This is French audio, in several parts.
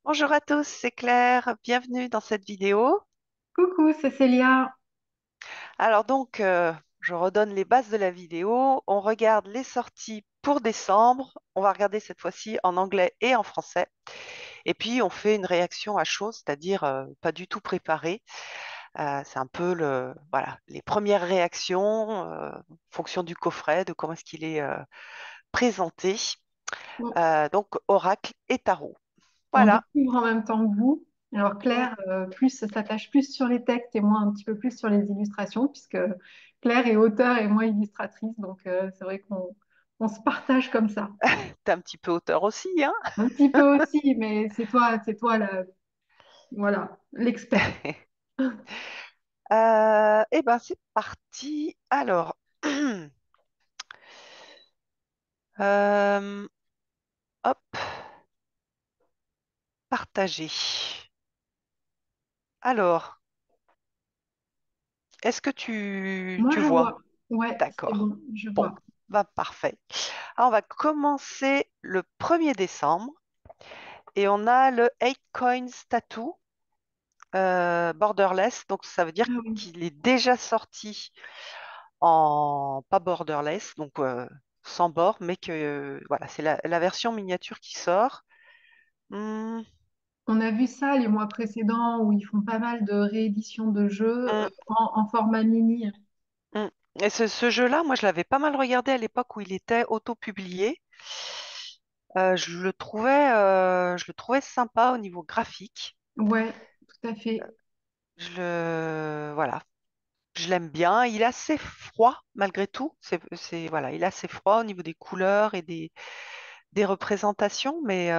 Bonjour à tous, c'est Claire. Bienvenue dans cette vidéo. Coucou, c'est Célia. Je redonne les bases de la vidéo. On regarde les sorties pour décembre. On va regarder cette fois-ci en anglais et en français. Et puis, on fait une réaction à chaud, c'est-à-dire pas du tout préparée. C'est un peu voilà, les premières réactions en fonction du coffret, de comment est-ce qu'il est présenté. Bon, Oracle et tarot. on Voilà. découvre en même temps que vous. Alors Mm. Claire, s'attache plus sur les textes et moi un petit peu plus sur les illustrations, puisque Claire est auteure et moi illustratrice. Donc c'est vrai qu'on se partage comme ça. T'es un petit peu auteur aussi, hein? Un petit peu aussi, mais c'est toi voilà, l'expert. Eh ben, c'est parti. Alors, euh, hop, partager. Alors, est-ce que Moi tu je vois? vois. Ouais, c'est D'accord. bon, je Bon, vois. bah, parfait. Alors, on va commencer le 1er décembre et on a le 8 Coins Tattoo Borderless. Donc, ça veut dire Ah oui. qu'il est déjà sorti en pas borderless, donc sans bord, mais que voilà, c'est la version miniature qui sort. Hmm, On a vu ça les mois précédents où ils font pas mal de rééditions de jeux hmm, en format mini. hmm. Et ce jeu-là, moi, je l'avais pas mal regardé à l'époque où il était auto-publié. Je le trouvais sympa au niveau graphique. Ouais, tout à fait. Voilà, je l'aime bien. Il est assez froid malgré tout. Voilà, il est assez froid au niveau des couleurs et des représentations, mais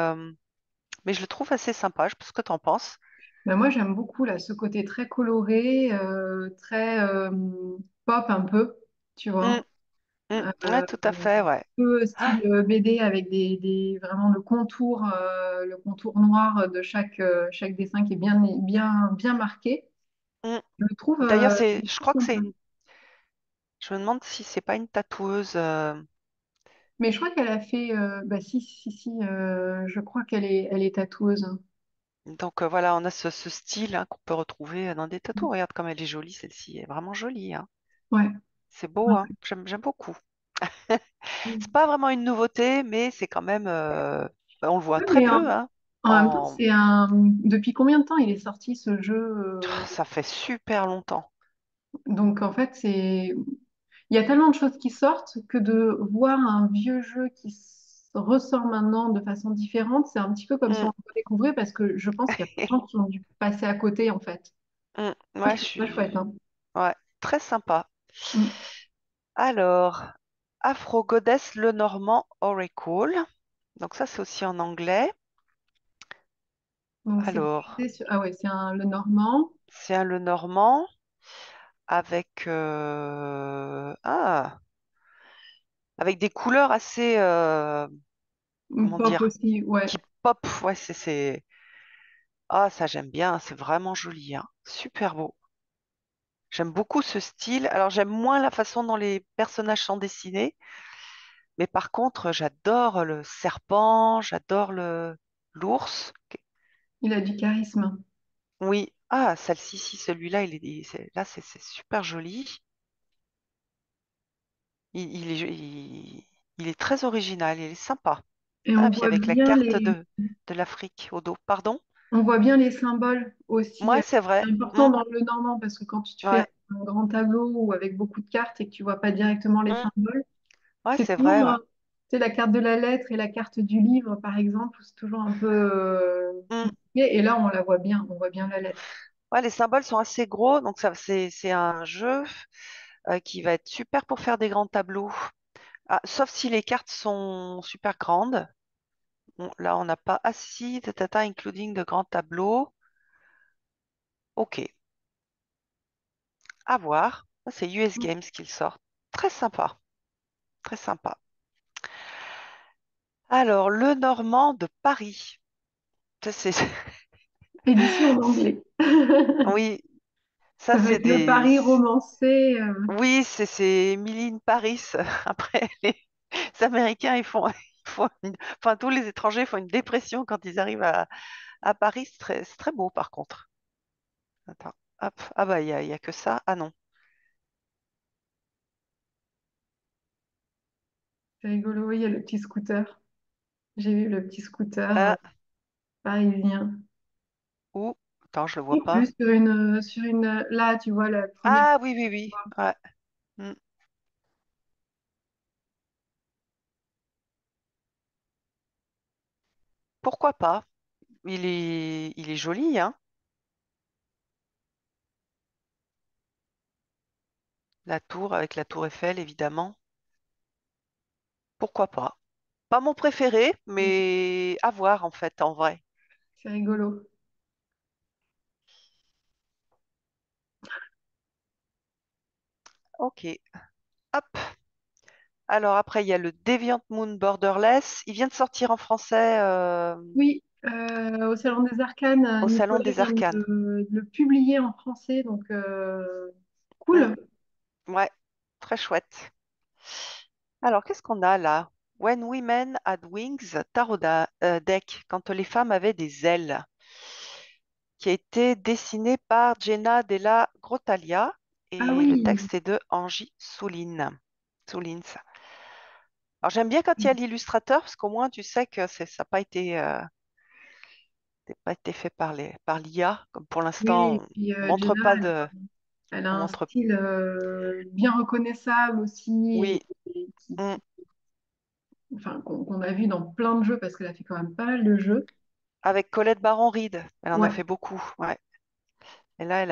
je le trouve assez sympa. Je sais pas ce que tu en penses. Ben moi, j'aime beaucoup là, ce côté très coloré, très pop un peu, tu Hmm, vois. hmm. Ouais, Euh, tout à fait, ouais. peu Ah, style BD avec vraiment le contour noir de chaque dessin qui est bien marqué. hmm. Je le trouve, D'ailleurs, je le je trouve crois que sympa. je me demande si c'est pas une tatoueuse. Mais je crois qu'elle a fait, bah si, je crois elle est tatoueuse. Voilà, on a ce style hein, qu'on peut retrouver dans des tatous. Regarde comme elle est jolie, celle-ci. Elle est vraiment jolie, hein. Ouais. C'est beau, hein. J'aime beaucoup. C'est pas vraiment une nouveauté, mais c'est quand même. On le voit Ouais, très mais peu, hein. en même temps, depuis combien de temps il est sorti ce jeu? Ça fait super longtemps. Donc en fait, il y a tellement de choses qui sortent que de voir un vieux jeu qui ressort maintenant de façon différente, c'est un petit peu comme si on Mm, le redécouvrait parce que je pense qu'il y a plein de gens qui ont dû passer à côté en fait. Moi, Ouais, je trouve ça chouette, hein. ouais, très sympa. Mm. Alors, Afro Goddess Lenormand Oracle. Donc ça, c'est aussi en anglais. Donc c'est Alors, ah ouais, le Normand, c'est un Lenormand avec avec des couleurs assez comment pop dire aussi, ouais. qui pop. Ouais, ça j'aime bien. C'est vraiment joli, hein. Super beau. J'aime beaucoup ce style. Alors j'aime moins la façon dont les personnages sont dessinés, mais par contre j'adore le serpent, j'adore le l'ours. Il a du charisme. Oui, celle-ci, si celui-là, là c'est super joli. Il est très original, il est sympa. Et Ah, puis avec la carte de l'Afrique au dos. Pardon? on voit bien les symboles aussi. Moi, c'est vrai. C'est important Hmm, dans le Normand parce que quand tu te fais ouais, un grand tableau ou avec beaucoup de cartes et que tu vois pas directement les hmm, symboles, ouais, c'est c'est vrai, toujours, ouais. tu sais, la carte de la lettre et la carte du livre, par exemple, c'est toujours un peu Hmm. compliqué. Et là, on voit bien la lettre. Ouais, les symboles sont assez gros, donc c'est un jeu qui va être super pour faire des grands tableaux. Ah, sauf si les cartes sont super grandes. Bon, là, on n'a pas assis, tata, including de grands tableaux. Ok, à voir. C'est US Games qu'il sort. Très sympa, très sympa. Alors, le Normand de Paris. Ça, Édition en anglais. Oui, ça, Ça va c'est être le Paris romancé. Oui, c'est Emily in Paris. Après, les Américains, enfin, tous les étrangers font une dépression quand ils arrivent À Paris, c'est très beau par contre. Attends, hop. Ah bah, il y a que ça. Ah non. C'est rigolo, oui, il y a le petit scooter. J'ai vu le petit scooter Ah, parisien. où? Attends, je le vois Non plus pas. là, tu vois la première. Ah oui, oui, oui. Ouais. Hmm. Pourquoi pas? Il est joli, hein? La tour avec la tour Eiffel, évidemment. Pourquoi pas? Pas mon préféré, mais à voir en fait, en vrai. C'est rigolo. Ok. Hop. Alors après, il y a le Deviant Moon Borderless. Il vient de sortir en français Oui, au Salon des Arcanes, au Salon Nicolas des vient Arcanes. de le publier en français, donc Hmm. cool. Ouais, très chouette. Alors, qu'est-ce qu'on a là? When Women Had Wings, Deck, quand les femmes avaient des ailes, qui a été dessiné par Jenna Della Grottaglia Ah et le oui, texte est de Angie Soulins. Alors, j'aime bien quand il y a l'illustrateur parce qu'au moins tu sais que ça n'a pas été, c'est pas été fait par par l'IA. Comme pour oui, l'instant, et puis on montre Jenna, pas de, elle a on un montre, style bien reconnaissable aussi, oui, et mm, enfin, qu'on a vu dans plein de jeux parce qu'elle a fait quand même pas mal de jeux. avec Colette Baron-Reed, elle en a Ouais, fait beaucoup, ouais. Et là,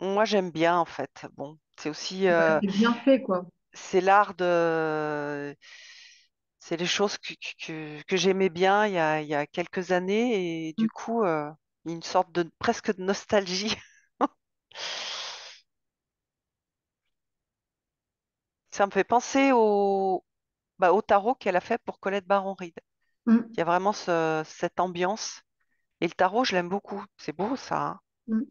moi j'aime bien en fait. Bon, c'est aussi, bah, c'est bien fait, quoi. c'est l'art c'est les choses que j'aimais bien il y a quelques années et Mm, du coup, il y a une sorte de presque de nostalgie. Ça me fait penser au tarot qu'elle a fait pour Colette Baron-Reed. mm, Il y a vraiment cette ambiance. Et le tarot, je l'aime beaucoup. C'est beau ça, hein. mm,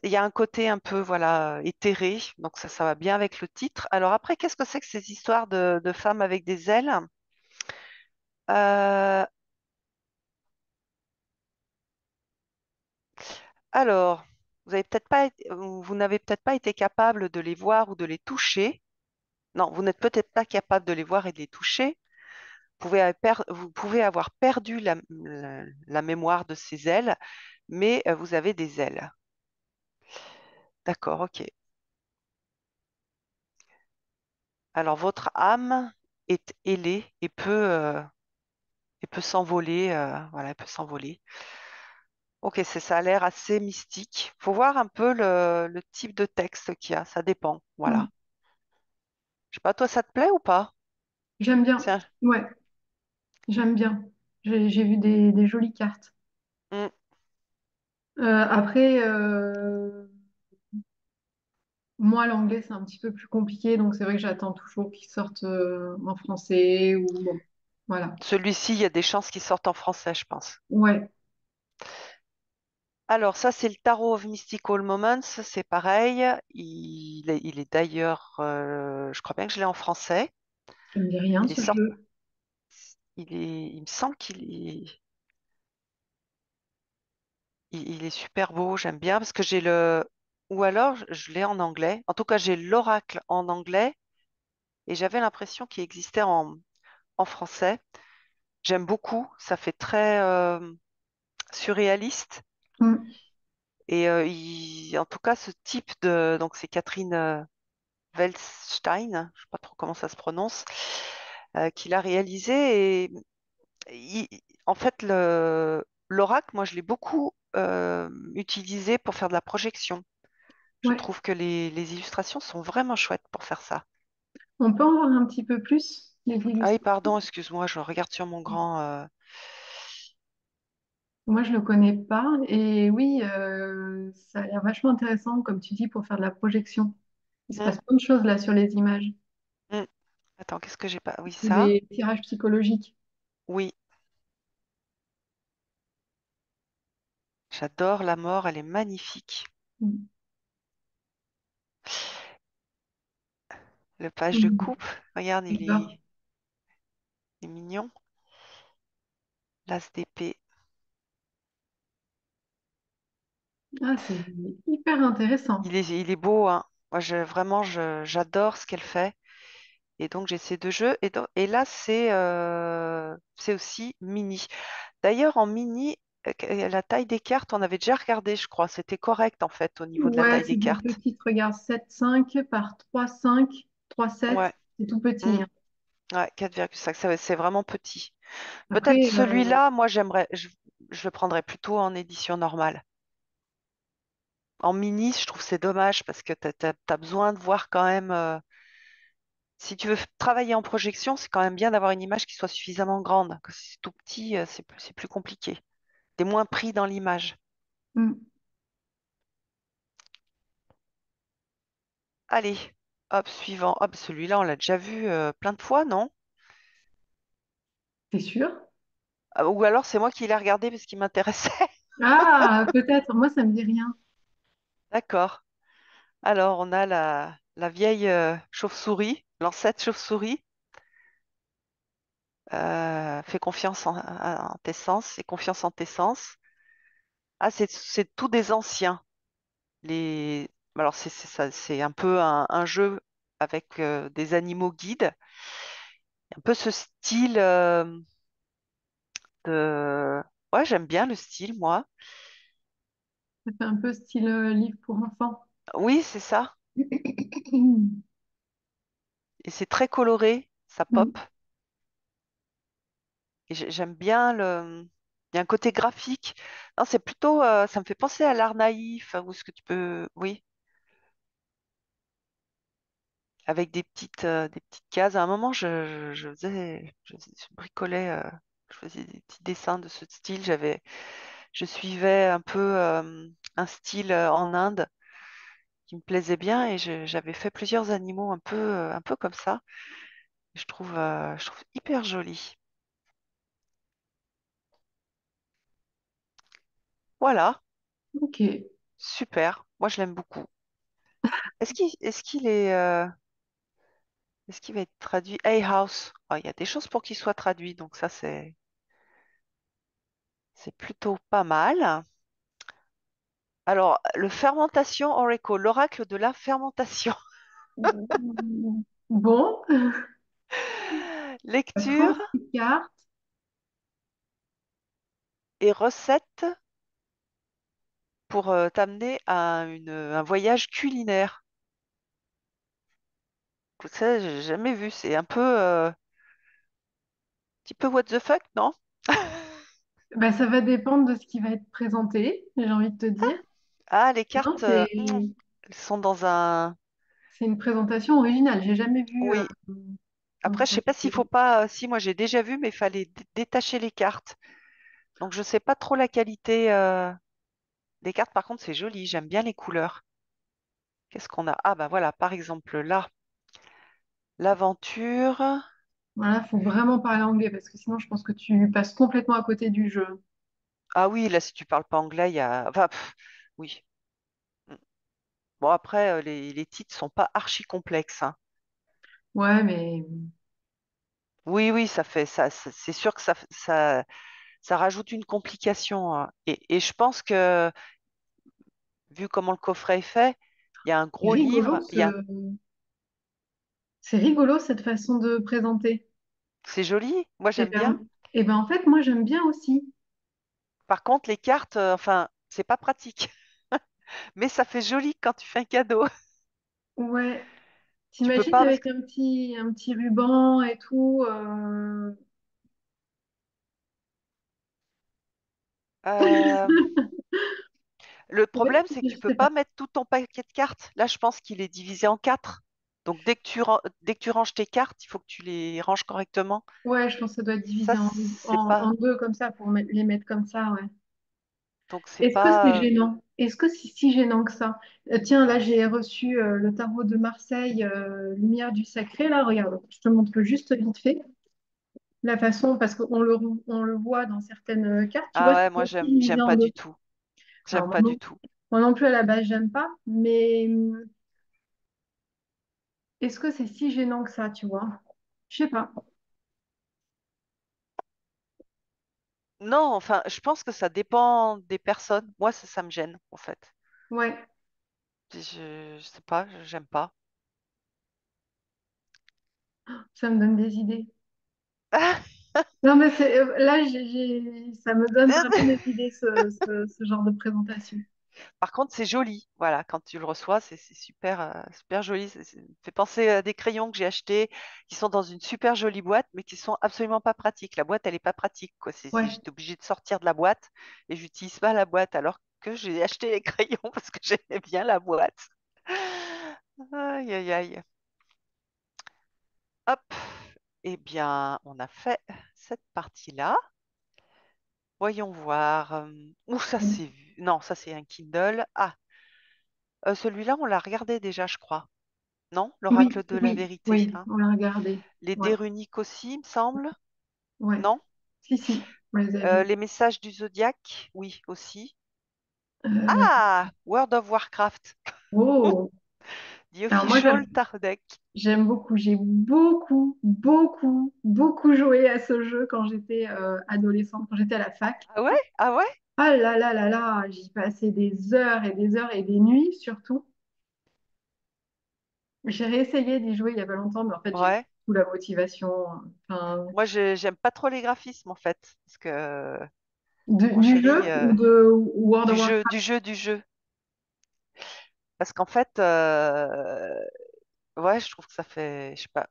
Il y a un côté un peu voilà éthéré, donc ça va bien avec le titre. Alors après, qu'est-ce que c'est que ces histoires de femmes avec des ailes? Euh, alors, vous n'avez peut-être pas été capable de les voir ou de les toucher. Non, vous n'êtes peut-être pas capable de les voir et de les toucher. Vous pouvez avoir perdu la mémoire de ces ailes, mais vous avez des ailes. D'accord, ok. Alors, votre âme est ailée et peut s'envoler. Voilà, elle peut s'envoler. Ok, ça a l'air assez mystique. Faut voir un peu le type de texte qu'il y a. Ça dépend. mm. Voilà. Je sais pas, toi, ça te plaît ou pas? J'aime C'est bien. un- Ouais, j'aime bien. J'ai vu des jolies cartes. Hmm. Après, moi, l'anglais, c'est un petit peu plus compliqué, donc c'est vrai que j'attends toujours qu'il sorte en français ou bon. Voilà. Celui-ci, il y a des chances qu'il sorte en français, je pense. Ouais, Alors, ça, c'est le Tarot of Mystical Moments. C'est pareil. Il est d'ailleurs, je crois bien que je l'ai en français. ça me dit rien Il est ce sorti, jeu. il me semble il est super beau. J'aime bien parce que j'ai ou alors je l'ai en anglais. En tout cas, j'ai l'oracle en anglais et j'avais l'impression qu'il existait en français. J'aime beaucoup. Ça fait très surréaliste. Mm, Et en tout cas, ce type donc c'est Catherine Welsstein, je ne sais pas trop comment ça se prononce, qui l'a réalisé. Et en fait, l'oracle, moi, je l'ai beaucoup utilisé pour faire de la projection. Je ouais. trouve que les illustrations sont vraiment chouettes pour faire ça. On peut en voir un petit peu plus les Ah oui, illustrations. pardon, excuse-moi, je regarde sur mon grand. Moi, je le connais pas. Et oui, ça a l'air vachement intéressant, comme tu dis, pour faire de la projection. Il se Hum, passe plein de choses là sur les images. hum. Attends, qu'est-ce que j'ai pas? Oui, C'est ça. des tirages psychologiques. Oui, j'adore la mort, elle est magnifique. Mm. Le page de Mhm. coupe. Regarde, D'accord. il est mignon. L'as d'épée. Ah, c'est hyper intéressant. Il est beau, hein. Moi, vraiment, j'adore ce qu'elle fait. Et donc, j'ai ces deux jeux. Et là, c'est aussi mini. D'ailleurs, en mini, la taille des cartes, on avait déjà regardé, je crois. C'était correct, en fait, au niveau de la Ouais, taille c'est des des cartes. petites, regarde, 7,5 par 3,5, 3,7. Ouais, C'est tout petit, mm, hein. ouais, 4,5, c'est vraiment petit. Peut-être Après, celui-là, moi, je le prendrais plutôt en édition normale. En mini, je trouve c'est dommage parce que t'as besoin de voir quand même. Si tu veux travailler en projection, c'est quand même bien d'avoir une image qui soit suffisamment grande. Que si c'est tout petit, c'est plus compliqué. T'es moins pris dans l'image. hmm, Allez, hop, suivant. Hop, celui-là, on l'a déjà vu plein de fois, non? t'es sûr? Ah, ou alors c'est moi qui l'ai regardé parce qu'il m'intéressait. Ah, peut-être. Moi, ça me dit rien. D'accord. Alors, on a la vieille chauve-souris, l'ancêtre chauve-souris. Fais confiance en tes sens et confiance en tes sens. Ah, c'est tous des anciens. Alors, c'est un peu un jeu avec des animaux guides. Un peu ce style de... Ouais, j'aime bien le style, moi. Ça fait un peu style livre pour enfants. Oui, c'est ça. Et c'est très coloré, ça Hmm. pop. Et j'aime bien le... Il y a un côté graphique. Non, c'est plutôt... ça me fait penser à l'art naïf, ou ce que tu peux... Oui, avec des petites cases. À un moment, je bricolais, je faisais des petits dessins de ce style. Je suivais un peu un style en Inde qui me plaisait bien et j'avais fait plusieurs animaux un peu comme ça. Je trouve hyper joli. Voilà, Ok. super. Moi, je l'aime beaucoup. Est-ce qu'il va être traduit? Hay House. Ah, il y a des chances pour qu'il soit traduit, donc ça, c'est plutôt pas mal. Alors, le fermentation Oracle, l'oracle de la fermentation. Bon, Lecture 36 cartes. et recette pour t'amener à un voyage culinaire. Ça, j'ai jamais vu. C'est un peu, petit peu what the fuck, non? Bah, ça va dépendre de ce qui va être présenté, j'ai envie de te dire. Ah, les Non, cartes, elles sont dans un. c'est une présentation originale. J'ai jamais vu Oui. un Après, je sais pas s'il faut truc. pas. Si, moi, j'ai déjà vu, mais il fallait détacher les cartes. Donc, je sais pas trop la qualité des cartes. Par contre, c'est joli. J'aime bien les couleurs. Qu'est-ce qu'on a? Ah, bah voilà, par exemple, là, l'aventure. Voilà, faut vraiment parler anglais parce que sinon, je pense que tu passes complètement à côté du jeu. Ah oui, là, si tu parles pas anglais, il y a. Enfin, oui. Mm. Bon, après, les titres sont pas archi complexes, hein. Ouais, mais Oui, oui, ça fait ça. C'est sûr que ça rajoute une complication, hein. Et je pense que, vu comment le coffret est fait, il y a un c'est gros rigolo livre. c'est rigolo cette façon de présenter. C'est joli. Moi, Et j'aime bien. ben, et ben en fait, moi j'aime bien aussi. Par contre, les cartes, enfin, c'est pas pratique. Mais ça fait joli quand tu fais un cadeau. Ouais, Tu peux t'imagines pas parce avec que un petit ruban et tout. euh, le Ouais, problème, c'est que je tu peux sais pas. pas mettre tout ton paquet de cartes. Là, je pense qu'il est divisé en quatre. Donc, dès que tu ranges tes cartes, il faut que tu les ranges correctement. Ouais, je pense que ça doit être Ça, divisé c'est en pas. deux comme ça pour les mettre comme ça, ouais. Donc, c'est Est-ce que c'est pas. gênant? Est-ce que c'est si gênant que ça? Tiens, là, j'ai reçu le tarot de Marseille, Lumière du Sacré. Là, regarde, je te montre juste vite fait la façon, parce qu'on le voit dans certaines cartes. Tu Ah vois, c'est ouais, moi, aussi divisé j'aime en pas deux. du tout. J'aime Alors, pas du tout. moi non plus, à la base, j'aime pas. Mais est-ce que c'est si gênant que ça, tu vois? Je sais pas. Non, enfin, je pense que ça dépend des personnes. Moi, ça me gêne, en fait. Ouais, Je sais pas, j'aime pas. ça me donne des idées. Non, mais là, ça me donne vraiment des idées, ce genre de présentation. Par contre, c'est joli. Voilà, quand tu le reçois, c'est super, super joli. Ça me fait penser à des crayons que j'ai achetés qui sont dans une super jolie boîte, mais qui sont absolument pas pratiques. La boîte, elle est pas pratique, quoi. Ouais. J'étais obligée de sortir de la boîte et j'utilise pas la boîte alors que j'ai acheté les crayons parce que j'aimais bien la boîte. Aïe, aïe, aïe. Hop. Eh bien, on a fait cette partie-là. Voyons voir. Où ça c'est vu? Non, ça c'est un Kindle. Ah, celui-là, on l'a regardé déjà, je crois. Non, Oui, l'oracle de la oui, vérité, oui, hein. on l'a regardé. Les Ouais, dés runiques aussi, il me semble. ouais. Non? Si, si, on les a vus. Les messages du zodiaque, oui, aussi. Euh, Ah, World of Warcraft, oh, The alors moi, Official Tardec. j'aime beaucoup. J'ai beaucoup, beaucoup, beaucoup joué à ce jeu quand j'étais adolescente, quand j'étais à la fac. Ah ouais? Ah ouais? Ah là là là là, j'y passais des heures et des heures et des nuits surtout. J'ai réessayé d'y jouer il y a pas longtemps, mais en fait, j'ai Ouais. tout la motivation. Enfin, Moi, j'aime pas trop les graphismes, en fait. Parce que mon du jeu chéri, ou de World of Warcraft? du jeu. Parce qu'en fait, ouais, je trouve que ça fait, je sais pas,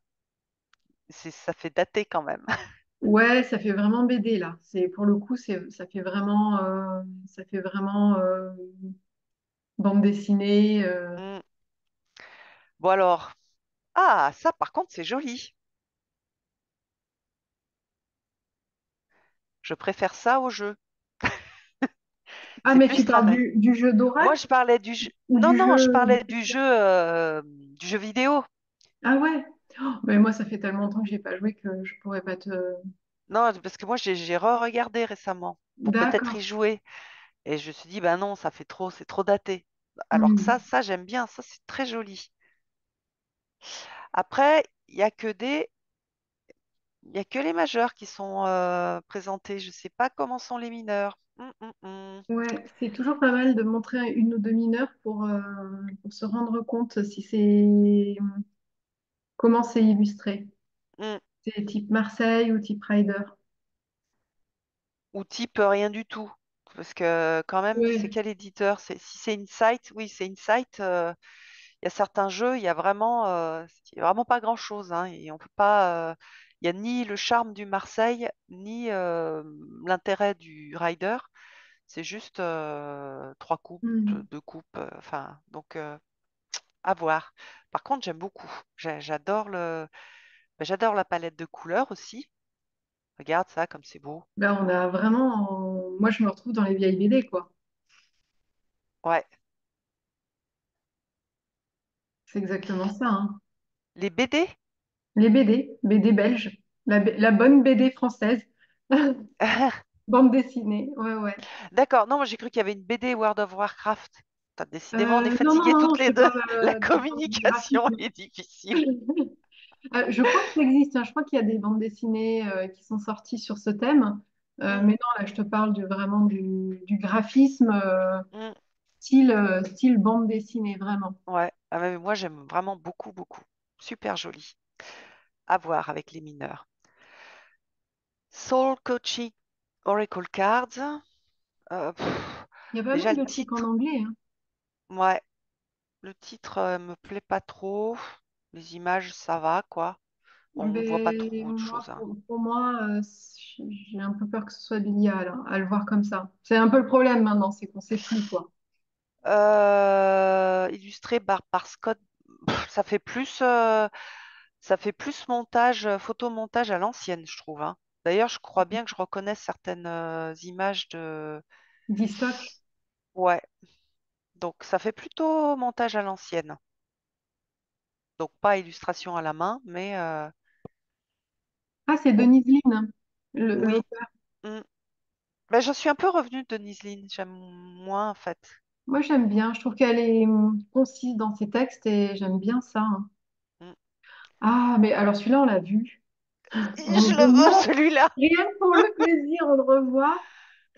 ça fait dater quand même. Ouais, ça fait vraiment BD là. C'est pour le coup, ça fait vraiment bande dessinée. Mm. Bon alors, ah, ça par contre, c'est joli. Je préfère ça au jeu. Ah, C'est mais plus tu parles travail. du jeu Moi, d'oracle je parlais du jeu. ou Non, du non, je jeu parlais fictif? du jeu vidéo. Ah ouais. Oh, mais moi, ça fait tellement longtemps que j'ai pas joué que je pourrais pas te. Non, parce que moi, j'ai re-regardé récemment pour peut-être D'accord. y jouer. Et je me suis dit, bah non, ça fait trop, c'est trop daté. Alors que Hmm. ça, j'aime bien. Ça, c'est très joli. Après, il y a que les majeurs qui sont présentés. Je sais pas comment sont les mineurs. Ouais, c'est toujours pas mal de montrer une ou deux mineurs pour se rendre compte si c'est comment c'est illustré. Mm. C'est type Marseille ou type Rider. Ou type rien du tout. Parce que quand même, c'est Ouais. quel éditeur? Si c'est Insight, oui, c'est Insight. Il y a certains jeux, il y a vraiment pas grand-chose, hein, et on peut pas. Il y a ni le charme du Marseille, ni l'intérêt du Rider. C'est juste trois coupes, Hmm. deux coupes. Enfin, donc à voir. Par contre, j'aime beaucoup. J'adore la palette de couleurs aussi. Regarde ça, comme c'est beau. Ben, on a vraiment. Moi, je me retrouve dans les vieilles BD, quoi. Ouais. C'est exactement ça, hein. Les BD? Les BD belges, la bonne BD française, bande dessinée, ouais, ouais. D'accord, non, moi j'ai cru qu'il y avait une BD World of Warcraft. Putain, décidément, on est Non, non, fatiguées non, toutes je les te deux. parle La je parle du communication graphisme. est difficile. Je crois que ça existe, hein. Je crois qu'il y a des bandes dessinées qui sont sorties sur ce thème. Mm, Mais non, là, je te parle vraiment du graphisme mm, style bande dessinée, vraiment. ouais, ah, mais moi j'aime vraiment beaucoup, beaucoup. Super joli. À voir avec les mineurs. Soul Coaching Oracle Cards. Il y a pas Déjà mal le de trucs en titre, anglais, hein. ouais, le titre me plaît pas trop. Les images, ça va, quoi. On voit pas Mais trop autre moi, chose, hein. pour moi, j'ai un peu peur que ce soit de l'IA là, à le voir comme ça. C'est un peu le problème maintenant, c'est qu'on sait plus quoi. Illustré par Scott, ça fait plus montage, photomontage à l'ancienne, je trouve, hein. D'ailleurs, je crois bien que je reconnais certaines images de. Distock. Ouais, donc ça fait plutôt montage à l'ancienne. Donc pas illustration à la main, mais Ah, c'est bon, Denise Lin, oui. l'auteur. Mm. Ben, je suis un peu revenue de Niseline, j'aime moins en fait. Moi, j'aime bien. Je trouve qu'elle est concise dans ses textes et j'aime bien ça, hein. Ah, mais alors celui-là, on l'a vu. On Je le le veux, montre. celui-là. Rien que pour le plaisir, on le revoit.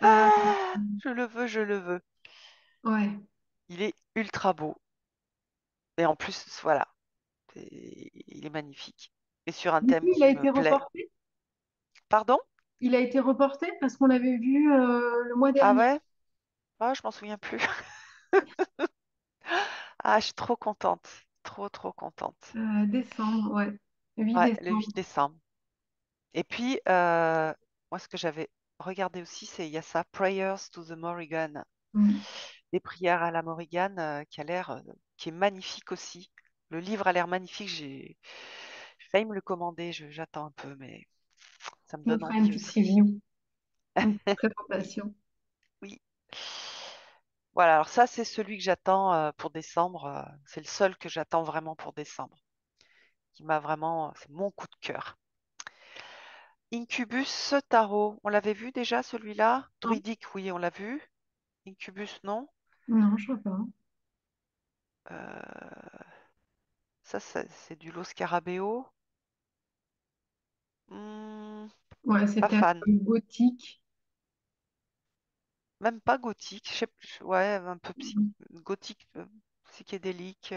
Euh, Ah, je le veux, je le veux. ouais. Il est ultra beau. Et en plus, voilà, il est magnifique. Et sur un Du coup, thème il qui a me été plaît. reporté. Pardon? Il a été reporté parce qu'on l'avait vu le mois Ah dernier, ouais? Ah, je m'en souviens plus. Ah, je suis trop contente. Trop, trop contente. décembre, ouais. 8 Ouais, le décembre. 8 décembre. Et puis, moi, ce que j'avais regardé aussi, c'est il y a ça, Prayers to the Morrigan, Mm. des prières à la Morrigan, qui a l'air, qui est magnifique aussi. Le livre a l'air magnifique. J'ai failli me le commander. J'attends un peu, mais ça me Tu nous donne feras une envie petite aussi. review, une petite Oui, présentation. oui. Voilà. Alors ça, c'est celui que j'attends pour décembre. C'est le seul que j'attends vraiment pour décembre, qui m'a vraiment, c'est mon coup de cœur. Incubus Tarot, on l'avait vu déjà celui-là? Non, Druidique, oui, on l'a vu. Incubus, non. non, je vois pas. Euh, c'est du Lo Scarabeo. Hmm, Ouais, pas c'était un fan. peu gothique. Même pas gothique. Ouais, un peu gothique, psychédélique.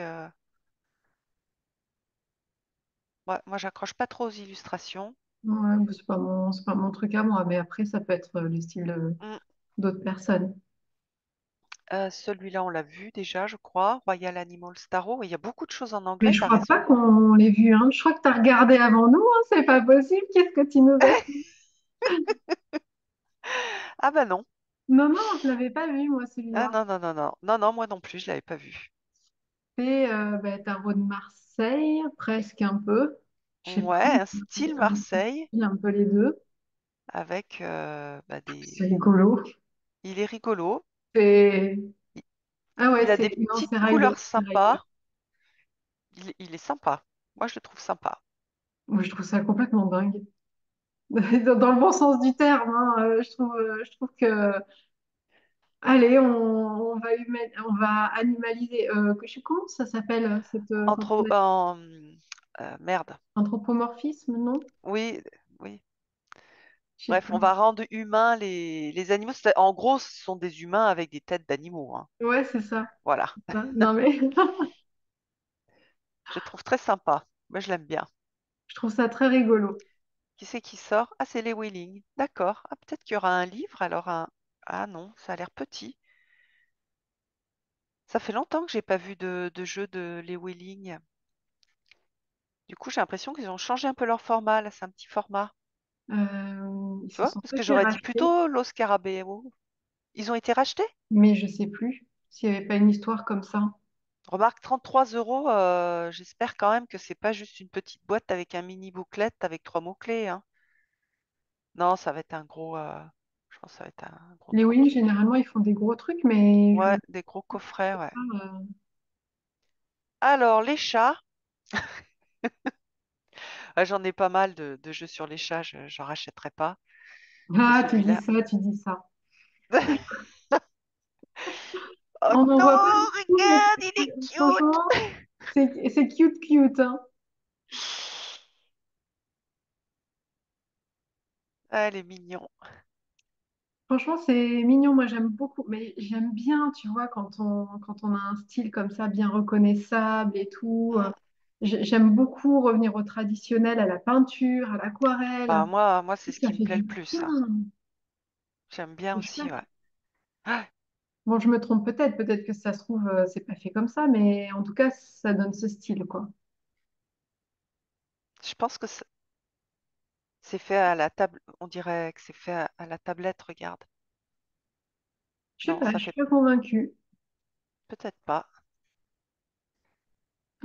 Ouais, moi, j'accroche pas trop aux illustrations. Ouais, bah, c'est pas mon truc à moi, mais après, ça peut être le style Hmm, d'autres personnes. celui-là, on l'a vu déjà, je crois. Royal Animal Tarot. Il y a beaucoup de choses en Mais anglais, je t'as crois pas raison. qu'on l'ait vu, hein. Je crois que tu as regardé avant nous, hein. C'est pas possible. Qu'est-ce que tu nous as dit? Ah bah non. Non, non, je l'avais pas vu, moi, Ah celui-là. non, non, non, non. Non, non, moi non plus, je l'avais pas vu. C'est bah, Tarot de Marseille, presque un peu. Je sais Ouais, plus, un style Marseille un peu les deux. avec bah, C'est des. rigolo. Il est rigolo. C'est... Il, Ah ouais, il a des non, petites c'est Rider. couleurs C'est Rider. sympas. Il est sympa. Moi, je le trouve sympa. Moi, je trouve ça complètement dingue. Dans le bon sens du terme, hein. Je trouve que, allez, on va animaliser. Je sais comment ça s'appelle, quand on Entre, a en, merde. anthropomorphisme, non? Oui, oui. Je sais Bref, pas. on va rendre humains les animaux. En gros, ce sont des humains avec des têtes d'animaux, hein. Ouais, c'est ça. Voilà. Non, mais Je le trouve très sympa. Moi, je l'aime bien. je trouve ça très rigolo. Qui c'est qui sort? Ah, c'est les Wheeling. D'accord. Ah, peut-être qu'il y aura un livre, alors un. Ah non, ça a l'air petit. Ça fait longtemps que j'ai pas vu de jeu de les Wheeling. Du coup, j'ai l'impression qu'ils ont changé un peu leur format. Là, c'est un petit format. Ils Tu se vois? sont Parce fait que faire j'aurais dit racheter, plutôt Los Scarabeo. Ils ont été rachetés? mais je sais plus s'il n'y avait pas une histoire comme ça. Remarque, 33 euros. J'espère quand même que c'est pas juste une petite boîte avec un mini bouclette avec trois mots-clés, hein. Non, ça va être un gros. Je pense que ça va être un gros Les Wings, truc. généralement, ils font des gros trucs, mais je Ouais, des gros coffrets, ouais. pas. Alors, les chats. Ouais, j'en ai pas mal de jeux sur les chats. J'en rachèterai pas. Et Ah, celui-là. tu dis ça. Oh On n'en voit pas non, beaucoup, mais regarde, il est franchement, cute! c'est cute, cute, hein. Ah, elle est mignon. Franchement, c'est mignon. Moi, j'aime beaucoup. Mais j'aime bien, tu vois, quand on a un style comme ça, bien reconnaissable et tout. Mm. J'aime beaucoup revenir au traditionnel, à la peinture, à l'aquarelle. Bah, moi, c'est ce Ça qui me fait plaît le du plus, bien. ça. J'aime bien C'est aussi, chouette. ouais. Ah, Bon, je me trompe peut-être. Peut-être que ça se trouve, c'est pas fait comme ça. Mais en tout cas, ça donne ce style, quoi. je pense que c'est fait à la table. On dirait que c'est fait à la tablette, regarde. Je sais Non, pas, ça je suis fait pas convaincue. peut-être pas.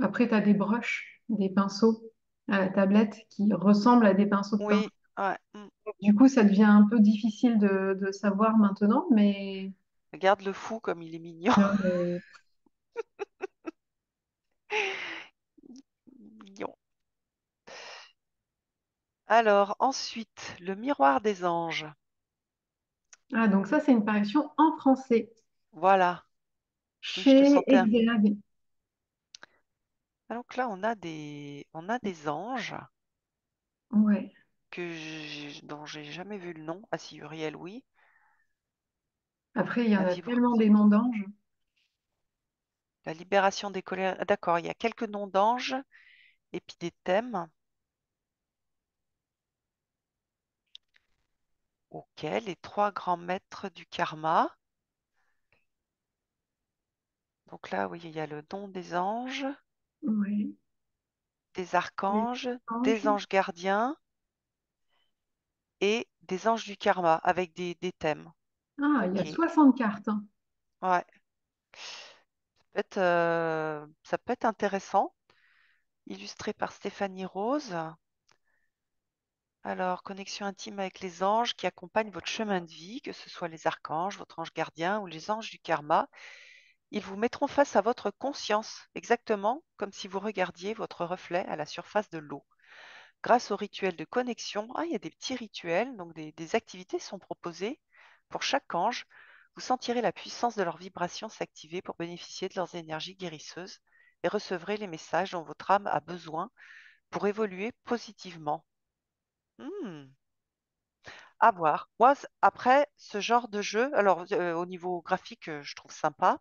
Après, tu as des brushes, des pinceaux à la tablette qui ressemblent à des pinceaux de peinture. Oui, ouais. Mm. Du coup, ça devient un peu difficile de savoir maintenant, mais, Regarde le fou comme il est mignon. mais- Mignon. Alors, ensuite, le miroir des anges. Ah, donc ça, c'est une parution en français Voilà. Oui, je te chez sentais. Exergue. Donc là, on a des anges Ouais. dont j'ai jamais vu le nom. Ah si, Uriel, oui. Après, il y en La a tellement vibration. des noms d'anges. La libération des colères. Ah, d'accord, il y a quelques noms d'anges et puis des thèmes. Ok, les trois grands maîtres du karma. Donc là, oui, il y a le don des anges, Ouais. des Les archanges, anges. des anges gardiens et des anges du karma avec des thèmes. Ah, il y a Ok, 60 cartes, hein. ouais. Ça peut être intéressant. Illustré par Stéphanie Rose. Alors, connexion intime avec les anges qui accompagnent votre chemin de vie, que ce soit les archanges, votre ange gardien ou les anges du karma. Ils vous mettront face à votre conscience, exactement comme si vous regardiez votre reflet à la surface de l'eau. Grâce aux rituels de connexion, il y a des petits rituels, donc des activités sont proposées pour chaque ange. Vous sentirez la puissance de leurs vibrations s'activer pour bénéficier de leurs énergies guérisseuses et recevrez les messages dont votre âme a besoin pour évoluer positivement. Hmm, à voir. Moi, après, ce genre de jeu, alors au niveau graphique, je trouve sympa,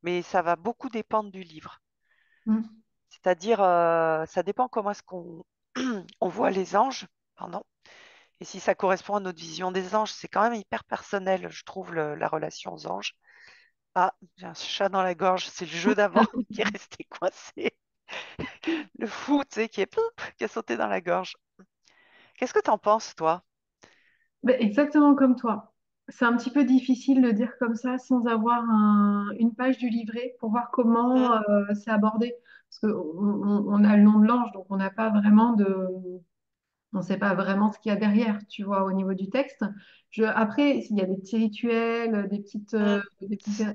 mais ça va beaucoup dépendre du livre. Mm. C'est-à-dire, ça dépend comment est-ce qu'on on voit les anges, pardon, et si ça correspond à notre vision des anges. C'est quand même hyper personnel, je trouve, la relation aux anges. Ah, j'ai un chat dans la gorge, c'est le jeu d'avant qui est resté coincé. Le fou, tu sais, qui a sauté dans la gorge. Qu'est-ce que t'en penses, toi? Ben, exactement comme toi. C'est un petit peu difficile de dire comme ça sans avoir une page du livret pour voir comment Hmm, c'est abordé. Parce qu'on on a le nom de l'ange, donc on ne sait pas vraiment ce qu'il y a derrière, tu vois, au niveau du texte. Après, s'il y a des petits rituels, hmm.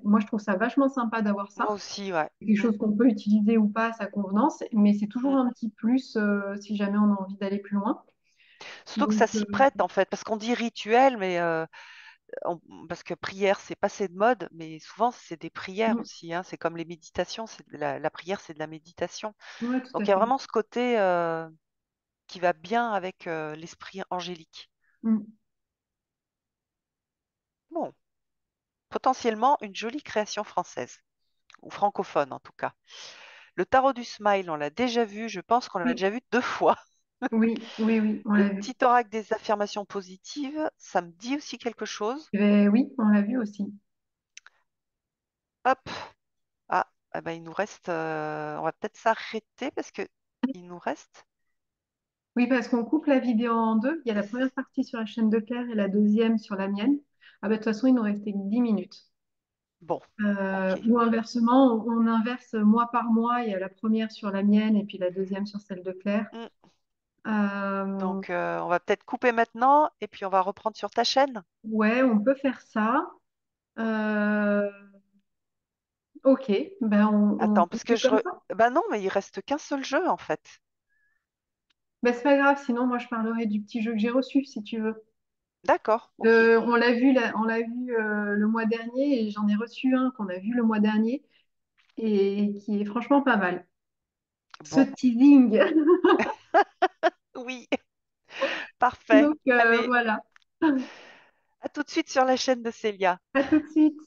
moi je trouve ça vachement sympa d'avoir Moi ça. aussi, ouais. C'est quelque Hmm, chose qu'on peut utiliser ou pas à sa convenance, mais c'est toujours hmm. un petit plus si jamais on a envie d'aller plus loin. Surtout que Donc, ça s'y prête, en fait, parce qu'on dit rituel, mais parce que prière, c'est passé de mode, mais souvent, c'est des prières aussi, hein. C'est comme les méditations, la prière, c'est de la méditation. ouais, tout Donc, à il y a fait. vraiment ce côté qui va bien avec l'esprit angélique. Mm. Bon, potentiellement une jolie création française, ou francophone en tout cas. Le tarot du smile, on l'a déjà vu, je pense qu'on l'a Oui, déjà vu 2 fois. oui, oui, oui, on Le l'a vu. petit oracle des affirmations positives, ça me dit aussi quelque chose. Oui, on l'a vu aussi. Hop, ah ben, il nous reste, on va peut-être s'arrêter parce que il nous reste Oui, parce qu'on coupe la vidéo en deux. Il y a la des... première partie sur la chaîne de Claire et la deuxième sur la mienne. Ah ben, de toute façon, il nous restait 10 minutes. Bon, ok. Ou inversement, on inverse mois par mois. Il y a la première sur la mienne et puis la deuxième sur celle de Claire. Hmm. Euh, Donc, on va peut-être couper maintenant et puis on va reprendre sur ta chaîne. ouais, on peut faire ça. Euh, ok, ben Attends, on parce que fait comme ça. bah non, mais il reste qu'un seul jeu en fait. Ben, c'est pas grave, sinon moi je parlerai du petit jeu que j'ai reçu si tu veux. D'accord, ok. On l'a vu le mois dernier et j'en ai reçu un qu'on a vu le mois dernier et qui est franchement pas mal. Ce Bon, teasing. oui, parfait. Donc Allez, voilà. à tout de suite sur la chaîne de Célia. À tout de suite.